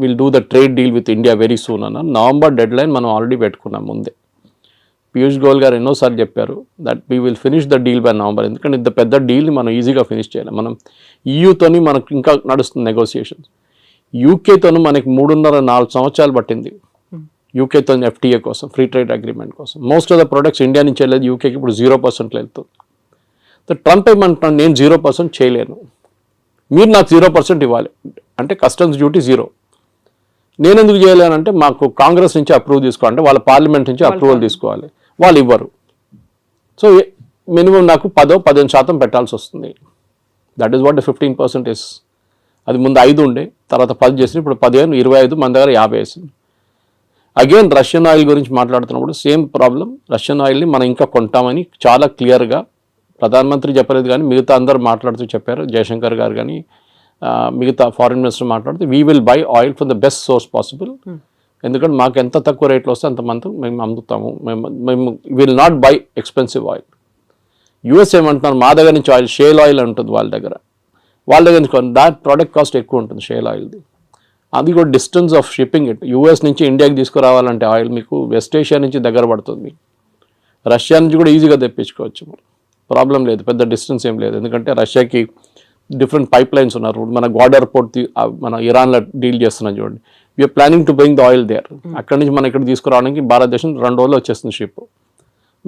will do the trade deal with India very soon అన్న. నవంబర్ డెడ్ లైన్ మనం ఆల్రెడీ పెట్టుకున్నాం ముందే. పీయూష్ గోయల్ గారు ఎన్నోసార్లు చెప్పారు that we will finish the deal by November. ఎందుకంటే ఇంత పెద్ద డీల్ని మనం ఈజీగా ఫినిష్ చేయాలి. మనం ఈయూతోని మనకు ఇంకా నడుస్తుంది నెగోసియేషన్స్. యూకేతోను మనకి 3.5-4 సంవత్సరాలు పట్టింది యూకేతో ఎఫ్టీఏ కోసం, ఫ్రీ ట్రేడ్ అగ్రిమెంట్ కోసం. Most of the products India నుంచి వెళ్ళేది యూకేకి ఇప్పుడు 0% వెళ్తుంది. ట్రంప్ ఏమంటున్నాను, నేను 0% చేయలేను, మీరు నాకు 0% ఇవ్వాలి అంటే కస్టమ్స్ డ్యూటీ 0. నేను ఎందుకు చేయలేనంటే మాకు కాంగ్రెస్ నుంచి అప్రూవ్ తీసుకోవాలంటే వాళ్ళ పార్లమెంట్ నుంచి అప్రూవల్ తీసుకోవాలి, వాళ్ళు ఇవ్వరు. సో మినిమం నాకు 10-15% పెట్టాల్సి వస్తుంది. That is what 15% is. అది ముందు 5 ఉండే, తర్వాత 10 చేసింది, ఇప్పుడు 15, 25, మన దగ్గర 50 వేసింది. అగైన్ రష్యన్ ఆయిల్ గురించి మాట్లాడుతున్నప్పుడు సేమ్ ప్రాబ్లం. రష్యన్ ఆయిల్ని మనం ఇంకా కొంటామని చాలా క్లియర్గా ప్రధానమంత్రి చెప్పలేదు, కానీ మిగతా అందరూ మాట్లాడుతూ చెప్పారు. జయశంకర్ గారు కానీ మిగతా ఫారిన్ మినిస్టర్ మాట్లాడుతూ we will buy oil from the best source possible. ఎందుకంటే మాకు ఎంత తక్కువ రేట్లో వస్తే అంతమంది మేము అమ్ముతాము. మేము will not by expensive oil. US ఏమంటున్నారు, మా దగ్గర నుంచి ఆయిల్, షేల్ ఆయిల్ ఉంటుంది వాళ్ళ దగ్గర నుంచి దాట్ ప్రోడక్ట్ కాస్ట్ ఎక్కువ ఉంటుంది షేల్ ఆయిల్ది. అది కూడా distance of shipping it. US నుంచి ఇండియాకి తీసుకురావాలంటే ఆయిల్ మీకు వెస్ట్ ఏషియా నుంచి దగ్గర పడుతుంది, రష్యా నుంచి కూడా ఈజీగా తెప్పించుకోవచ్చు, ప్రాబ్లం లేదు, పెద్ద డిస్టెన్స్ ఏం లేదు. ఎందుకంటే రష్యాకి డిఫరెంట్ పైప్ లైన్స్ ఉన్నారు. మన గ్వాడర్ పోర్ట్ మన ఇరాన్లో డీల్ చేస్తున్నాం చూడండి, we're planning to bring the oil there. అక్కడి నుంచి మనం ఇక్కడ తీసుకురావడానికి భారతదేశం 2 రోజులు వచ్చేస్తుంది షిప్,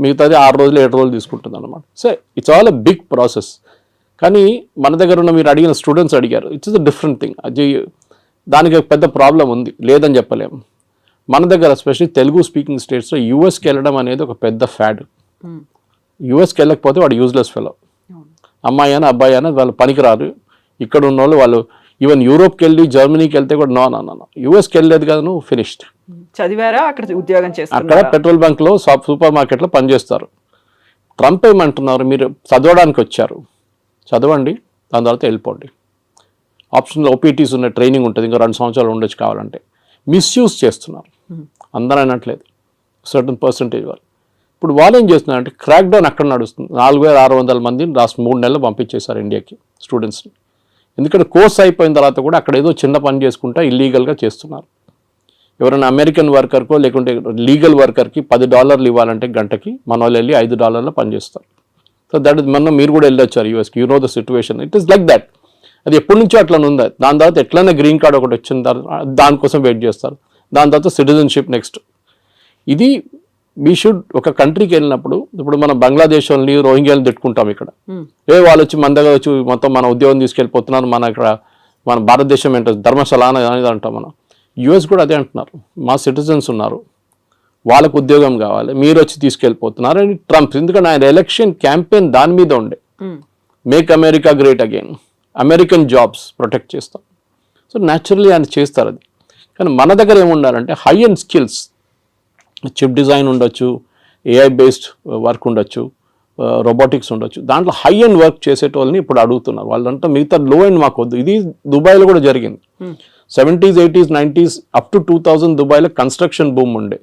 మిగతాది 6 రోజులు 7 రోజులు తీసుకుంటుంది అనమాట. So it's all a big process. కానీ మన దగ్గర ఉన్న మీరు అడిగిన స్టూడెంట్స్ అడిగారు, it's is a different thing. అది దానికి పెద్ద ప్రాబ్లం ఉంది, లేదని చెప్పలేము. మన దగ్గర ఎస్పెషల్లీ తెలుగు స్పీకింగ్ స్టేట్స్లో యూఎస్కి వెళ్ళడం అనేది ఒక పెద్ద ఫ్యాడ్. యూఎస్కి వెళ్ళకపోతే వాడు యూజ్లెస్ ఫెలో, అమ్మాయి అని అబ్బాయి అని వాళ్ళు పనికిరారు. ఇక్కడ ఉన్న వాళ్ళు ఈవెన్ యూరోప్కి వెళ్ళి జర్మనీకి వెళ్తే కూడా నో యూఎస్కి వెళ్ళలేదు కదా నువ్వు ఫినిష్డ్. చదివారా, అక్కడ ఉద్యోగం చేస్తారు, అక్కడ పెట్రోల్ బంక్లో సూపర్ మార్కెట్లో పనిచేస్తారు. ట్రంప్ ఏమంటున్నారు, మీరు చదవడానికి వచ్చారు, చదవండి, దాని తర్వాత వెళ్ళిపోండి. ఆప్షన్లో ఓపీటీస్ ఉన్న ట్రైనింగ్ ఉంటుంది, ఇంకా 2 సంవత్సరాలు ఉండొచ్చు కావాలంటే. మిస్యూజ్ చేస్తున్నారు, అందరూ అనట్లేదు, సర్టన్ పర్సంటేజ్ వాళ్ళు. ఇప్పుడు వాళ్ళు ఏం చేస్తున్నారంటే క్రాక్ డౌన్ అక్కడ నడుస్తుంది. 4600 మందిని లాస్ట్ 3 నెలలు పంపించేశారు ఇండియాకి స్టూడెంట్స్ని. ఎందుకంటే కోర్స్ అయిపోయిన తర్వాత కూడా అక్కడ ఏదో చిన్న పని చేసుకుంటా ఇల్లీగల్గా చేస్తున్నారు. ఎవరైనా అమెరికన్ వర్కర్కో లేకుంటే లీగల్ వర్కర్కి $10 ఇవ్వాలంటే గంటకి, మన వాళ్ళు వెళ్ళి $5 పనిచేస్తారు. సో దట్ ఇస్ మొన్న మీరు కూడా వెళ్ళొచ్చారు యూఎస్కి, you know the situation, it is like that. అది ఎప్పటి నుంచో అట్లా ఉంది. దాని తర్వాత ఎట్లయినా గ్రీన్ కార్డ్ ఒకటి వచ్చిన తర్వాత దానికోసం వెయిట్ చేస్తారు, దాని తర్వాత సిటిజన్షిప్ నెక్స్ట్. ఇది వీ షుడ్ ఒక కంట్రీకి వెళ్ళినప్పుడు, ఇప్పుడు మనం బంగ్లాదేశ్ వాళ్ళని రోహింగ్యాలను తిట్టుకుంటాం ఇక్కడ, వాళ్ళు వచ్చి మన దగ్గర వచ్చి మొత్తం మన ఉద్యోగం తీసుకెళ్ళిపోతున్నారు, మన ఇక్కడ మన భారతదేశం ఏంటో ధర్మశాల అనేది అంటాం మనం. యూఎస్ కూడా అదే అంటున్నారు, మా సిటిజన్స్ ఉన్నారు, వాళ్ళకు ఉద్యోగం కావాలి, మీరు వచ్చి తీసుకెళ్ళిపోతున్నారు అని ట్రంప్. ఎందుకంటే ఆయన ఎలక్షన్ క్యాంపెయిన్ దాని మీద ఉండే, make America great again, American jobs protect చేస్తాం. సో న్యాచురల్లీ ఆయన చేస్తారు అది. కానీ మన దగ్గర ఏముండాలంటే high and skills, chip design ఉండొచ్చు, ఏఐ బేస్డ్ వర్క్ ఉండొచ్చు, రోబోటిక్స్ ఉండొచ్చు, దాంట్లో హై అండ్ వర్క్ చేసేటోళ్ళని ఇప్పుడు అడుగుతున్నారు. వాళ్ళంతా మిగతా లో అండ్ మాకు వద్దు. ఇది దుబాయ్లో కూడా జరిగింది. 70s, 80s, 90s up to 2000 దుబాయ్లో కన్స్ట్రక్షన్ బూమ్ ఉండే.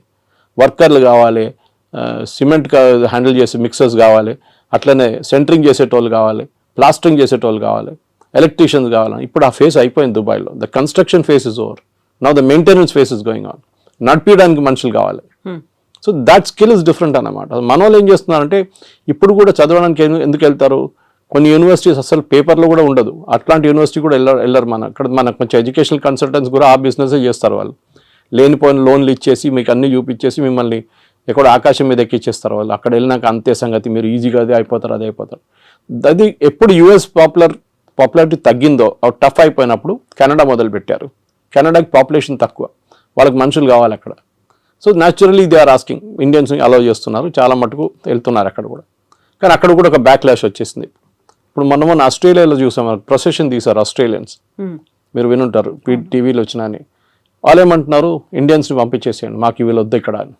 వర్కర్లు కావాలి, సిమెంట్ హ్యాండిల్ చేసే మిక్సర్స్ కావాలి, అట్లనే సెంటరింగ్ చేసేటోళ్ళు కావాలి, ప్లాస్టరింగ్ చేసేటోళ్ళు కావాలి, ఎలక్ట్రీషియన్స్ కావాలి. ఇప్పుడు ఆ ఫేస్ అయిపోయింది దుబాయ్లో. The construction face is over, now the maintenance face is going on. నడిపించడానికి మనుషులు కావాలి. So that skill is different అన్నమాట. మన వాళ్ళు ఏం చేస్తున్నారంటే ఇప్పుడు కూడా చదవడానికి ఎందుకు వెళ్తారు, కొన్ని యూనివర్సిటీస్ అసలు పేపర్లో కూడా ఉండదు, అట్లాంటి యూనివర్సిటీ కూడా వెళ్ళరు. ఇక్కడ మనకు కొంచెం ఎడ్యుకేషనల్ కన్సల్టెంట్స్ కూడా ఆ బిజినెస్ చేస్తారు. వాళ్ళు లేనిపోయిన లోన్లు ఇచ్చేసి మీకు అన్ని చూపించేసి మిమ్మల్ని ఎక్కడ ఆకాశం మీద ఎక్కిచ్చేస్తారు వాళ్ళు. అక్కడ వెళ్ళినాక అంతే సంగతి, మీరు ఈజీగా అదే అయిపోతారు. అది ఎప్పుడు యూఎస్ పాపులారిటీ తగ్గిందో, టఫ్ అయిపోయినప్పుడు కెనడా మొదలుపెట్టారు. కెనడాకి పాపులేషన్ తక్కువ, వాళ్ళకి మనుషులు కావాలి అక్కడ. So naturally they are asking, Indians allow చేస్తున్నారు, చాలా మటుకు వెళ్తున్నారు అక్కడ కూడా. కానీ అక్కడ కూడా ఒక బ్యాక్లాష్ వచ్చేసింది. ఇప్పుడు మొన్న ఆస్ట్రేలియాలో చూసాం, ప్రొసెషన్ తీశారు ఆస్ట్రేలియన్స్, మీరు వినుంటారు టీవీలో వచ్చినా అని. వాళ్ళు ఏమంటున్నారు, ఇండియన్స్ని పంపించేసేయండి, మాకు వీళ్ళు వద్దు ఇక్కడ అని.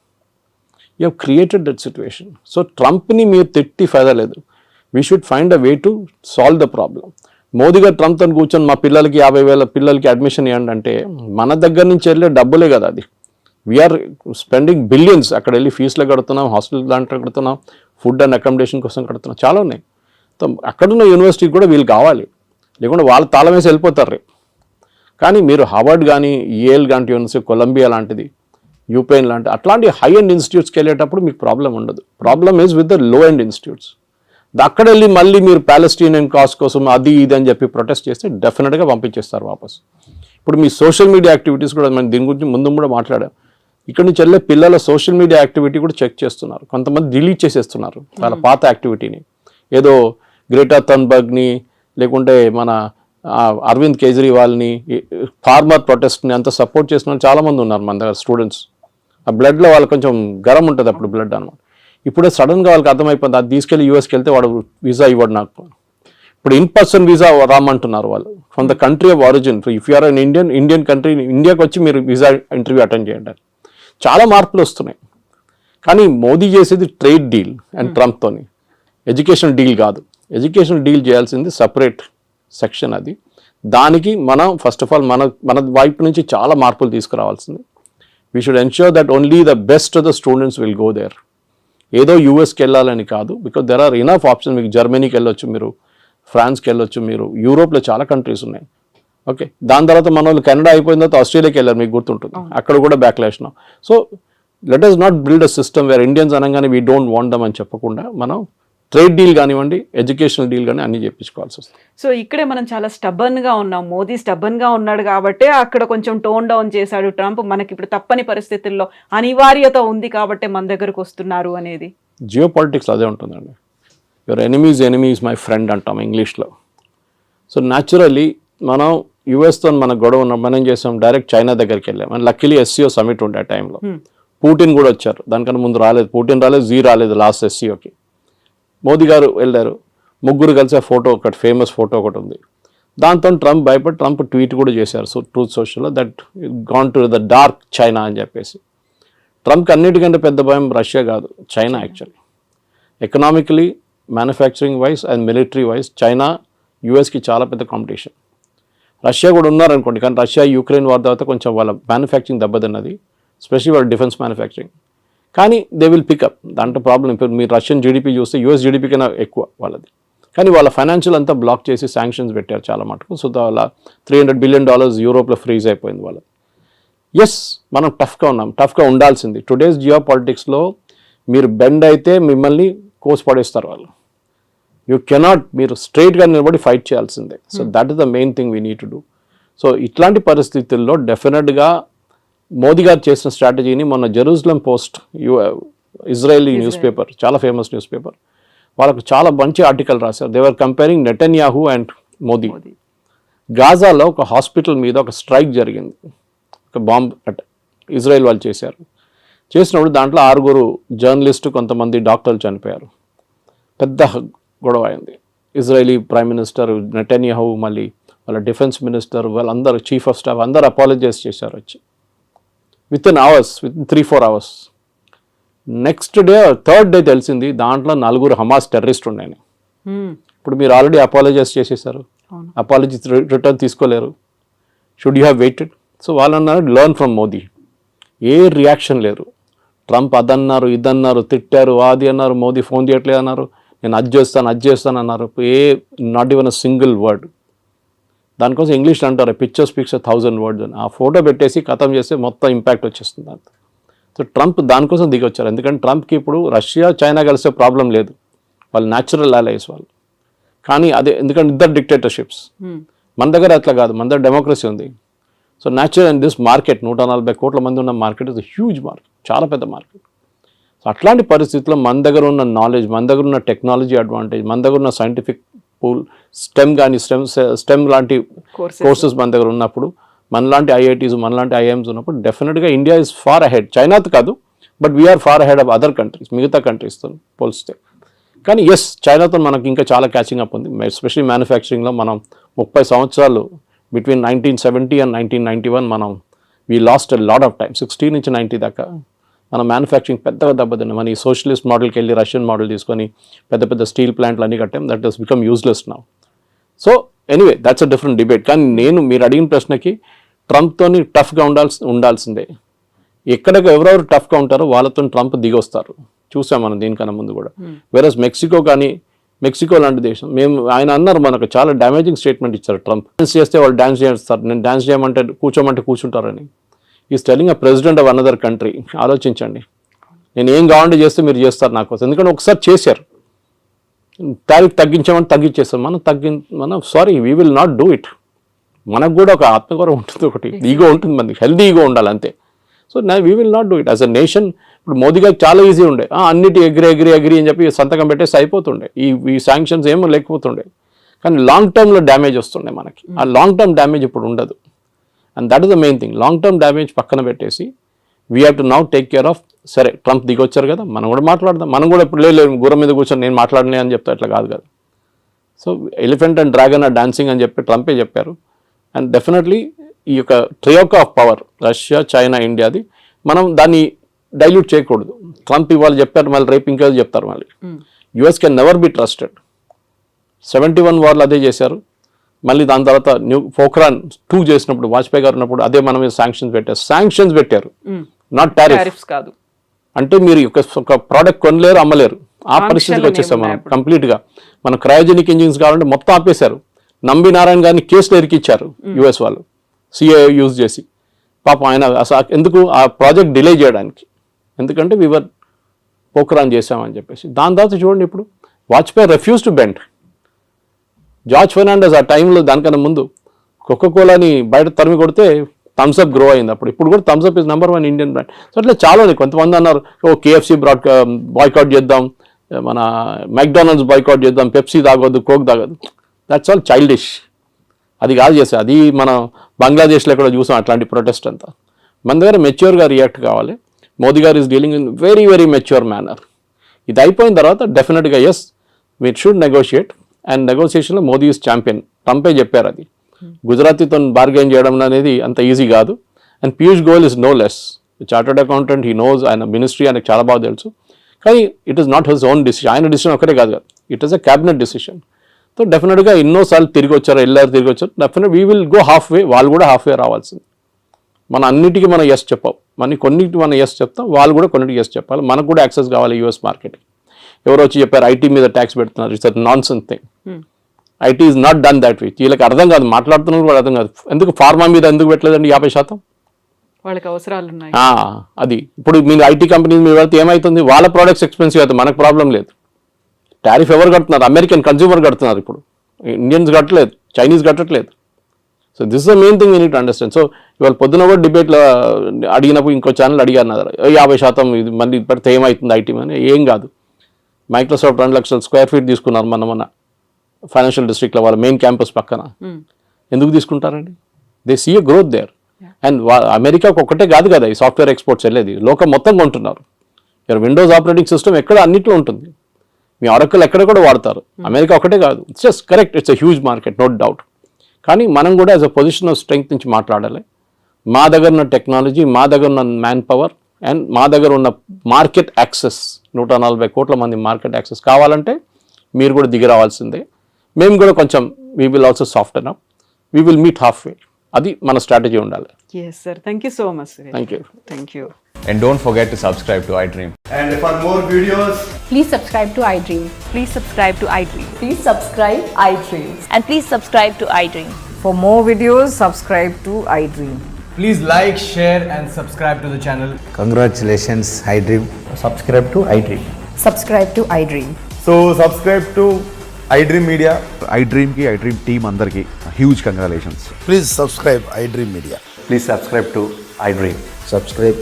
You have created that situation. So ట్రంప్ని మీరు తిట్టి ఫైదా లేదు. We should find a way to solve the problem. Modi గారు ట్రంప్తో కూర్చొని మా పిల్లలకి 50,000 పిల్లలకి అడ్మిషన్ ఇవ్వండి అంటే మన దగ్గర నుంచి వెళ్ళే డబ్బులే కదా అది. వీఆర్ స్పెండింగ్ బిలియన్స్, అక్కడ వెళ్ళి ఫీజులు కడుతున్నాం, హాస్టల్ దాంట్లో కడుతున్నాం, ఫుడ్ అండ్ అకామిడేషన్ కోసం కడుతున్నాం, చాలా ఉన్నాయి. అక్కడున్న యూనివర్సిటీకి కూడా వీళ్ళు కావాలి, లేకుంటే వాళ్ళు తాళం వేసి వెళ్ళిపోతారు. కానీ మీరు హార్వర్డ్ కానీ, ఏల్ లాంటి యూనివర్సిటీ, కొలంబియా లాంటిది, యూపెన్ లాంటి అట్లాంటి హై అండ్ ఇన్స్టిట్యూట్స్కి వెళ్ళేటప్పుడు మీకు ప్రాబ్లం ఉండదు. Problem is with the low and institutes. అక్కడ వెళ్ళి మళ్ళీ మీరు ప్యాలెస్టీనియన్ కాజ్ కోసం అది ఇది అని చెప్పి ప్రొటెస్ట్ చేస్తే డెఫినెట్గా పంపించేస్తారు వాపస్. ఇప్పుడు మీ సోషల్ మీడియా యాక్టివిటీస్ కూడా మనం దీని గురించి ముందు కూడా మాట్లాడాం. ఇక్కడ నుంచి వెళ్ళే పిల్లల సోషల్ మీడియా యాక్టివిటీ కూడా చెక్ చేస్తున్నారు. కొంతమంది డిలీట్ చేసేస్తున్నారు వాళ్ళ పాత యాక్టివిటీని. ఏదో గ్రేటా థన్బర్గ్ని లేకుంటే మన అరవింద్ కేజ్రీవాల్ని, ఫార్మర్ ప్రొటెస్ట్ని అంత సపోర్ట్ చేసిన చాలామంది ఉన్నారు మన దగ్గర స్టూడెంట్స్. ఆ బ్లడ్లో వాళ్ళకి కొంచెం గరం ఉంటుంది అప్పుడు బ్లడ్ అనమాట. ఇప్పుడే సడన్గా వాళ్ళకి అర్థమైపోయింది, అది తీసుకెళ్ళి యూఎస్కి వెళ్తే వాడు వీసా ఇవ్వడు నాకు. ఇప్పుడు ఇన్ పర్సన్ వీసా రామంటున్నారు వాళ్ళు, from the country of origin. If you're an Indian country, ఇండియాకి వచ్చి మీరు వీసా ఇంటర్వ్యూ అటెండ్ చేయండి. చాలా మార్పులు వస్తున్నాయి. కానీ మోదీ చేసేది ట్రేడ్ డీల్ అండ్ ట్రంప్తోని, ఎడ్యుకేషన్ డీల్ కాదు. ఎడ్యుకేషన్ డీల్ చేయాల్సింది సపరేట్ సెక్షన్ అది. దానికి మనం ఫస్ట్ ఆఫ్ ఆల్ మన వైపు నుంచి చాలా మార్పులు తీసుకురావాల్సింది. We should ensure that only the best of the students will go there. ఏదో యూఎస్కి వెళ్ళాలని కాదు, because there are enough options. మీకు జర్మనీకి వెళ్ళొచ్చు, మీరు ఫ్రాన్స్కి వెళ్ళొచ్చు, మీరు యూరోప్లో చాలా కంట్రీస్ ఉన్నాయి. ఓకే, దాని తర్వాత మన వాళ్ళు కెనడా అయిపోయిన తర్వాత ఆస్ట్రేలియాకి వెళ్ళారు, మీకు గుర్తుంటుంది, అక్కడ కూడా backlash. So let us not build a system wear Indians అనగానే వీ డోంట్ వాంట్ దమ్ అని చెప్పకుండా మనం ట్రేడ్ డీల్ కానివ్వండి, ఎడ్యుకేషనల్ డీల్ కానీ అన్ని చేయించుకోవాల్సి వస్తుంది. సో ఇక్కడే మనం చాలా స్టబర్న్ గా ఉన్నాం. మోదీ స్టబర్న్ గా ఉన్నాడు కాబట్టి అక్కడ కొంచెం టోన్ డౌన్ చేశాడు ట్రంప్. మనకి ఇప్పుడు తప్పని పరిస్థితుల్లో అనివార్యత ఉంది కాబట్టి మన దగ్గరకు వస్తున్నారు అనేది. జియో పాలిటిక్స్ అదే ఉంటుందండి. యువర్ ఎనిమీస్ మై ఫ్రెండ్ అంటాం ఇంగ్లీష్లో. సో న్యాచురల్లీ మనం యుఎస్తో మన గొడవ ఉన్న మనం ఏం చేసాం, డైరెక్ట్ చైనా దగ్గరికి వెళ్ళాం. అండ్ లక్కీలీ SCO సమిట్ ఉండే ఆ టైంలో పుటిన్ కూడా వచ్చారు. దానికన్నా ముందు రాలేదు, పుటిన్ రాలేదు, జీ రాలేదు లాస్ట్ SCOకి. మోదీ గారు వెళ్ళారు, ముగ్గురు కలిసి ఆ ఫోటో ఒకటి ఫేమస్ ఫోటో ఒకటి ఉంది. దాంతో ట్రంప్ భయపడి ట్రంప్ ట్వీట్ కూడా చేశారు ట్రూత్ సోషల్లో, that gone to the dark China అని చెప్పేసి. ట్రంప్కి అన్నిటికంటే పెద్ద భయం రష్యా కాదు, China. Actually economically, manufacturing wise and military wise China యూఎస్కి చాలా పెద్ద కాంపిటీషన్. రష్యా కూడా ఉన్నారనుకోండి, కానీ రష్యా యుక్రెయిన్ వార్ తర్వాత కొంచెం వాళ్ళ మ్యానుఫ్యాక్చరింగ్ దెబ్బతిన్నది, స్పెషల్లీ వాళ్ళ డిఫెన్స్ మ్యానుఫ్యాక్చరింగ్. కానీ దే విల్ పికప్, దాంట్లో ప్రాబ్లం. ఇప్పుడు మీరు రష్యన్ జీడిపి చూస్తే US జీడిపి కన్నా ఎక్కువ వాళ్ళది. కానీ వాళ్ళ ఫైనాన్షియల్ అంతా బ్లాక్ చేసి శాంక్షన్స్ పెట్టారు చాలా మటుకు. సో వాళ్ళ $300 బిలియన్ యూరోప్లో ఫ్రీజ్ అయిపోయింది వాళ్ళది. ఎస్, మనం టఫ్గా ఉన్నాం, టఫ్గా ఉండాల్సింది. టుడేస్ జియో పాలిటిక్స్లో మీరు బెండ్ అయితే మిమ్మల్ని కోసి పడేస్తారు వాళ్ళు. యూ కెనాట్, మీరు స్ట్రైట్గా నిలబడి ఫైట్ చేయాల్సిందే. So that is the main thing we need to do. So ఇట్లాంటి పరిస్థితుల్లో డెఫినెట్గా మోదీ గారు చేసిన స్ట్రాటజీని మొన్న Jerusalem post, Israeli news paper, చాలా ఫేమస్ న్యూస్ పేపర్, వాళ్ళకు చాలా మంచి ఆర్టికల్ రాశారు. They were comparing Netanyahu and Modi. గాజాలో ఒక హాస్పిటల్ మీద ఒక స్ట్రైక్ జరిగింది, ఒక బాంబ్ అటాక్ ఇజ్రాయెల్ వాళ్ళు చేశారు. చేసినప్పుడు దాంట్లో 6 జర్నలిస్టు, కొంతమంది డాక్టర్లు చనిపోయారు. పెద్ద గొడవ అయింది. ఇజ్రాయలీ ప్రైమ్ మినిస్టర్ నెటన్యాహు, మళ్ళీ వాళ్ళ డిఫెన్స్ మినిస్టర్, వాళ్ళందరూ చీఫ్ ఆఫ్ స్టాఫ్ అందరూ అపాలజైజ్ చేశారు వచ్చి. With 3-4 hours. Next day, third day తెలిసింది దాంట్లో 4 హమాస్ టెర్రరిస్ట్ ఉన్నాయని. ఇప్పుడు మీరు ఆల్రెడీ అపాలజైజ్ చేసేసారు, అపాలజీ రిటర్న్ తీసుకోలేరు. Should you have weighted? So వాళ్ళు అన్నారు learn from Modi. A reaction లేరు. ట్రంప్ అదన్నారు, ఇదన్నారు, తిట్టారు, అది అన్నారు, మోదీ ఫోన్ చేయట్లేదు అన్నారు, నేను అది చేస్తాను అన్నారు. Not even a single word. దానికోసం ఇంగ్లీష్లో అంటారు పిక్చర్ స్పీక్స్ 1000 words అని. ఆ ఫోటో పెట్టేసి ఖతం చేస్తే మొత్తం ఇంపాక్ట్ వచ్చేస్తుంది అంత. సో ట్రంప్ దానికోసం దిగి వచ్చారు. ఎందుకంటే ట్రంప్కి ఇప్పుడు రష్యా చైనా కలిసే ప్రాబ్లం లేదు, వాళ్ళు న్యాచురల్ అలైస్ వాళ్ళు. కానీ అదే ఎందుకంటే ఇద్దరు డిక్టేటర్షిప్స్. మన దగ్గర అట్లా కాదు, మన దగ్గర డెమోక్రసీ ఉంది. So natural and this market 140 కోట్ల మంది ఉన్న మార్కెట్ ఇస్ హ్యూజ్ మార్కెట్, చాలా పెద్ద మార్కెట్. సో అట్లాంటి పరిస్థితుల్లో మన దగ్గర ఉన్న నాలెడ్జ్, మన దగ్గర ఉన్న టెక్నాలజీ అడ్వాంటేజ్, మన దగ్గర ఉన్న సైంటిఫిక్ పూల్, స్టెమ్ కానీ స్టెమ్ లాంటి కోర్సెస్ మన దగ్గర ఉన్నప్పుడు, మనలాంటి IITs, మనలాంటి IIMs ఉన్నప్పుడు డెఫినెట్గా ఇండియా ఇస్ ఫార్ అహెడ్. చైనాతో కాదు, but we're far ahead of other countries, మిగతా కంట్రీస్తో పోలిస్తే. కానీ ఎస్, చైనాతో మనకి ఇంకా చాలా క్యాచింగ్ అప్ ఉంది. ఎస్పెషల్లీ మ్యానుఫ్యాక్చరింగ్లో మనం 30 సంవత్సరాలు బిట్వీన్ 1970 and 1991 మనం we lost a lot of time. 60 నుంచి 90 దాకా మన మ్యానుఫ్యాక్చరింగ్ పెద్దగా దెబ్బతిన్నాం. మన ఈ సోషలిస్ట్ మోడల్కి వెళ్ళి రష్యన్ మోడల్ తీసుకొని పెద్ద పెద్ద స్టీల్ ప్లాంట్లు అన్నీ కట్టాం. That has become useless now. So anyway that's a different debate. కానీ మీరు అడిగిన ప్రశ్నకి ట్రంప్తోని టఫ్గా ఉండాల్సిందే. ఎక్కడికి ఎవరెవరు టఫ్గా ఉంటారో వాళ్ళతో ట్రంప్ దిగొస్తారు. చూసాం మనం దీనికన్నా ముందు కూడా. వేరస్ మెక్సికో కానీ, మెక్సికో లాంటి దేశం, ఆయన అన్నారు మనకు చాలా డ్యామేజింగ్ స్టేట్మెంట్ ఇచ్చారు ట్రంప్. డాన్స్ చేస్తే వాళ్ళు డాన్స్ చేస్తారు, నేను డాన్స్ చేయమంటే కూర్చోమంటే కూర్చుంటారని. Is telling a president of another country. ఆలోచించండి, నేను ఏం కావాలంటే చేస్తే మీరు చేస్తారు నా కోసం. ఎందుకంటే ఒకసారి చేశారు, టారిఫ్ తగ్గించామని తగ్గించేస్తారు. మనం sorry, we will not do it. మనకు కూడా ఒక ఆత్మగౌరవం ఉంటుంది, ఒకటి ఈగో ఉంటుంది, మనకి హెల్దీ ఈగో ఉండాలి అంతే. So we will not do it as a nation. ఇప్పుడు మోదీ గారికి చాలా ఈజీ ఉండే, అన్నిటి అగ్రి అని చెప్పి సంతకం పెట్టేసి అయిపోతుండే, ఈ శాంక్షన్స్ ఏమో లేకపోతుండే. కానీ లాంగ్ టర్మ్లో డ్యామేజ్ వస్తుండే మనకి. ఆ లాంగ్ టర్మ్ డ్యామేజ్ ఇప్పుడు ఉండదు. And that is the main thing. Long term damage పక్కన పెట్టేసి we have to now take care of. సరే, ట్రంప్ దిగొచ్చారు కదా, మనం కూడా మాట్లాడదాం. మనం కూడా ఇప్పుడు లేదు గుర్రం మీద కూర్చొని నేను మాట్లాడలే అని చెప్తా, ఇట్లా కాదు కదా. So elephant and dragon are dancing అని చెప్పి ట్రంపే చెప్పారు. అండ్ డెఫినెట్లీ ఈ యొక్క troika of power Russia, China, ఇండియాది మనం దాన్ని డైల్యూట్ చేయకూడదు. ట్రంప్ ఇవాళ చెప్పారు, మళ్ళీ రేపు ఇంకా చెప్తారు. మళ్ళీ US can never be trusted. 71 వార్లు అదే చేశారు. మళ్ళీ దాని తర్వాత పోఖ్రాన్ 2 చేసినప్పుడు, వాజ్పేయి గారు ఉన్నప్పుడు అదే మన మీద శాంక్షన్స్ పెట్టారు, నాట్ టారిఫ్స్ కాదు. అంటే మీరు ఒక ప్రోడక్ట్ కొనలేరు, అమ్మలేరు, ఆ పరిస్థితికి వచ్చేసాం మనం కంప్లీట్గా. మన క్రయోజెనిక్ ఇంజిన్స్ కావాలంటే మొత్తం ఆపేశారు. నంబి నారాయణ గారిని కేసులో ఇరికిచ్చారు యుఎస్ వాళ్ళు సిఏ యూజ్ చేసి. పాపం ఆయన అసలు ఎందుకు ఆ ప్రాజెక్ట్ డిలే చేయడానికి, ఎందుకంటే వివర్ పోక్రాన్ చేసామని చెప్పేసి. దాని తర్వాత చూడండి ఇప్పుడు Vajpayee refuse to bend. George Fernandes ఆ టైంలో దానికన్నా ముందు కోకోకోలాని బయట తరిమి కొడితే థమ్స్అప్ గ్రో అయింది అప్పుడు. ఇప్పుడు కూడా Thums Up is #1 Indian brand. So అట్లా చాలా ఉంది. కొంతమంది అన్నారు కేఎఫ్సి బాయ్కాట్ చేద్దాం, మన మెక్డానల్డ్స్ బాయ్కాట్ చేద్దాం, పెప్సీ తాగొద్దు, కోక్ తాగొద్దు. That's all childish. అది కాదు చేస్తే అది మనం బంగ్లాదేశ్లో ఎక్కడ చూసాం అట్లాంటి ప్రొటెస్ట్ అంతా. మన దగ్గర మెచ్యూర్గా రియాక్ట్ కావాలి. మోదీ గారు is dealing in very very mature manner. ఇది అయిపోయిన తర్వాత డెఫినెట్గా as we should negotiate. And నెగోషియేషన్లో మోదీ ఈజ్ ఛాంపియన్. ట్రంపే చెప్పారు అది. గుజరాతీతో బార్గెన్ చేయడం అనేది అంత ఈజీ కాదు. And Piyush Goyal is no less chartered accountant. He knows, ఆయన మినిస్ట్రీ ఆయనకు చాలా బాగా తెలుసు. కానీ it is not his own decision. ఆయన డిసిషన్ ఒకటే కాదు కదా, it is a cabinet decision. So డెఫినెట్గా ఎన్నోసార్లు తిరిగి వచ్చారు, తిరిగి వచ్చారు. Definite we will go half వే. వాళ్ళు కూడా హాఫ్ వే రావాల్సింది. మన అన్నిటికీ మనం ఎస్ చెప్పాం, కొన్నిటికి మనం ఎస్ చెప్తాం, వాళ్ళు కూడా కొన్నిటికి ఎస్ చెప్పాలి. మనకు కూడా యాక్సెస్ కావాలి యూఎస్ మార్కెట్కి. ఎవరో వచ్చి చెప్పారు ఐటీ మీద ట్యాక్స్ పెడుతున్నారు. It's non sense thing. IT is not done that way. వీళ్ళకి అర్థం కాదు, మాట్లాడుతున్నారు కూడా అర్థం కాదు. ఎందుకు ఫార్మా మీద ఎందుకు పెట్టలేదండి 50%? వాళ్ళకి అవసరాలు ఉన్నాయి. అది ఇప్పుడు మీరు ఐటీ కంపెనీ మీద పెడితే ఏమవుతుంది? వాళ్ళ ప్రోడక్ట్స్ ఎక్స్పెన్సివ్ అవుతుంది, మనకు ప్రాబ్లం లేదు. టారిఫ్ ఎవరు కడుతున్నారు? అమెరికన్ కన్స్యూమర్ కడుతున్నారు. ఇప్పుడు ఇండియన్స్ కట్టలేదు, చైనీస్ కట్టట్లేదు. So this is the main thing you need understand. So ఇవాళ పొద్దున కూడా డిబేట్లో అడిగినప్పుడు ఇంకో ఛానల్ అడిగారు 50% ఇది మళ్ళీ పెడితే ఏమవుతుంది ఐటీ అని. ఏం కాదు. మైక్రోసాఫ్ట్ 2 లక్షల స్క్వేర్ ఫీట్ తీసుకున్నారు మన ఫైనాన్షియల్ డిస్ట్రిక్ట్లో వాళ్ళ మెయిన్ క్యాంపస్ పక్కన. ఎందుకు తీసుకుంటారండి? They see a growth there. And అమెరికాకు ఒక్కటే కాదు కదా ఈ సాఫ్ట్వేర్ ఎక్స్పోర్ట్స్ వెళ్ళేది, లోకం మొత్తం కొంటున్నారు. విండోస్ ఆపరేటింగ్ సిస్టమ్ ఎక్కడ అన్నిట్లో ఉంటుంది. మీ ఆరకల్ ఎక్కడ కూడా వాడతారు. అమెరికా ఒకటే కాదు. It's just correct, it's a huge market, no doubt. కానీ మనం కూడా as a position of strength నుంచి మాట్లాడాలి. మా దగ్గర ఉన్న టెక్నాలజీ, మా దగ్గర ఉన్న మ్యాన్ పవర్ అండ్ మా దగ్గర ఉన్న మార్కెట్ యాక్సెస్, 140 కోట్ల మంది మార్కెట్ యాక్సెస్ కావాలంటే మీరు కూడా దిగి రావాల్సిందే. మేము కూడా కొంచెం we will also soften up, we will meet half way. అది మన స్ట్రాటజీ ఉండాలి. Yes, sir. Thank you so much. Thank you. Thank you. And don't forget to subscribe to iDream. And for more videos, Please subscribe to iDream. Please subscribe to iDream. Please subscribe iDream. And please subscribe to iDream. For more videos, subscribe to iDream. please like, share, and subscribe to the channel. Congratulations, iDream. Subscribe to iDream. Subscribe to iDream. So subscribe to iDream Media. iDream ki iDream team andarki huge congratulations. Please subscribe iDream Media. Please subscribe to iDream. Subscribe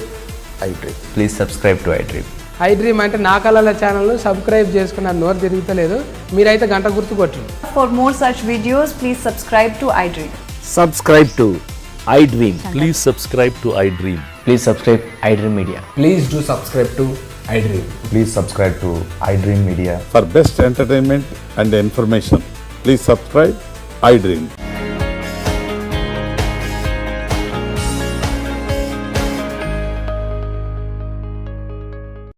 iDream. Please subscribe to iDream. iDream అంటే నా కళల ఛానల్ను subscribe చేసుకున్న నోరు తిరుగుతలేదు, మీరైతే గంట గుర్తు కొట్టండి. For more such videos, please subscribe to iDream. Subscribe to iDream. Please subscribe to iDream. Please subscribe iDream Media. Please do subscribe to iDream. Please subscribe to iDream Media. For best entertainment and information, please subscribe iDream.